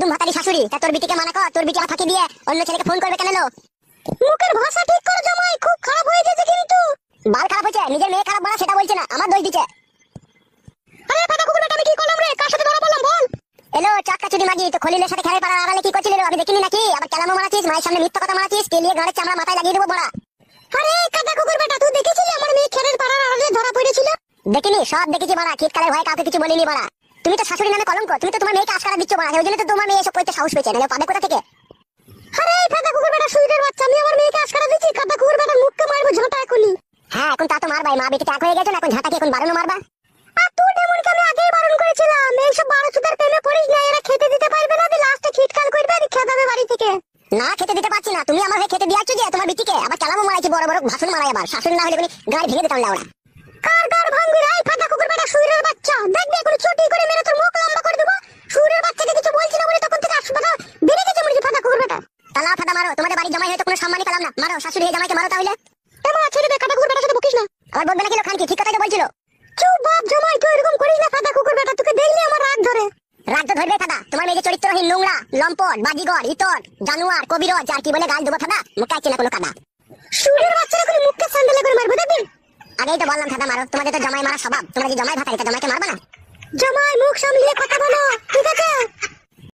একদম ভাতারি শাশুড়ি। তা তোর বিটিকে মানা কর, তোর বিটি আর ফাঁকি দিয়ে অন্য ছেলেকে ফোন করবে কেন লো? মুখের ভাষা ঠিক করে জামাই, খুব খারাপ হয়ে গেছে কিন্তু। বাল খারাপ হয়েছে, নিজের মেয়ে খারাপ বলা সেটা বলছে না, আমার দোষ দিচ্ছে। আরে ফাটা কুকুর বেটা, আমি কি করলাম রে? কার সাথে ধরা পড়লাম বল? এলো চাক্কা চুদি মাগি, তো খলিলের সাথে খেলার পাড়া আড়ালে কি করছিলি রে? আমি দেখিনি নাকি? আবার কেলামো মারাছিস, মায়ের সামনে মিথ্যা কথা মারাছিস, কে নিয়ে গাড়ির চামড়া মাথায় লাগিয়ে দেবো বড়া। আরে কাদা কুকুর বেটা, তুই দেখেছিলি আমার মেয়ে খেলের পাড়ার আড়ালে ধরা পড়েছিল? দেখিনি, সব দেখেছি বড়া, শীতকালের ভয়ে কাউকে কিছু বলিনি বড়া। তুমি তো শাশুড়ি নামে কলঙ্ক, তুমি তো তোমার মেয়েকে আশকারা দিচ্ছ বড়া, ওই জন্য তো তোমার মেয়ে এসব করতে সাহস পেয়েছে, নাহলে পাবে কোথা থেকে? আরে কাদা কুকুর বেটা, সুইটের বাচ্চা, আমি আমার মেয়েকে আশকারা দিচ্ছি? কাদা কুকুর বেটা, মুখকে মারবো ঝাঁটা এখনই। হ্যাঁ এখন তা তো মারবাই, মা বেটিতে এক হয়ে গেছে না, এখন ঝাঁটাকে এখন বারণও মারবা। আর তুই ডেমনকে আমি আগেই বারণ করেছিলাম, এইসব বারো চুদার প্রেমে পড়িস না, এরা খেতে দিতে পারবে না, লাস্টে খিটকাল করবে আর খেতে হবে বাড়ি থেকে। না খেতে দিতে পারছি না, তুমি আমার হয়ে খেতে দিয়াচ্ছ যে তোমার বিটিকে, আবার কেলামও মারাইছি, বড় বড় ভাষণ মারাই, আবার শাশুড়ি না হলে গাড়ি ভেঙে দিতাম লাউড়া। কার গার ভাঙবি রে ফাটা কুকুর বেটা, সুইরের বাচ্চা, দেখবি এখন ছুটি করে মেরে তোর মুখ লম্বা করে দেবো। সুইরের বাচ্চাকে কিছু বলছি না বলে তখন থেকে আসবাদা বেড়ে গেছে মুরগি ফাটা কুকুর বেটা। তালা ফাটা মারো, তোমাদের বাড়ি জামাই হয়তো কোনো সম্মানই পেলাম না, মারো শাশুড়ি হয়ে জামাইকে মারো তাহলে। এমন ছেড়ে দে, কাটা কুকুর বেটার সাথে বকিস না। আবার বলবে না কি খান কি, ঠিক কথাই তো বলছিল। চুপ বাপ জামাই, তুই এরকম করিস না ফাটা কুকুর বেটা, তোকে দেখলে আমার রাগ ধরে। রাগ তো ধরবে ফাটা, তোমার মেয়ে যে চরিত্রহীন, নোংরা, লম্পট, বাজিগর, ইতর, জানোয়ার, কবিরজ, আর কি বলে গাল দেবো ফাটা, মুখে আছে না কোনো কাদা। সুরের বাচ্চারা করে মুখকে স্যান্ডেলে করে মারবো দেখবি। আগেই তো বললাম ফাটা মারো, তোমাদের তো জামাই মারা স্বভাব, তোমরা যে জামাই ভাতা, এটা জামাইকে মারবা না? জামাই মুখ সামলিয়ে কথা বলো, ঠিক আছে?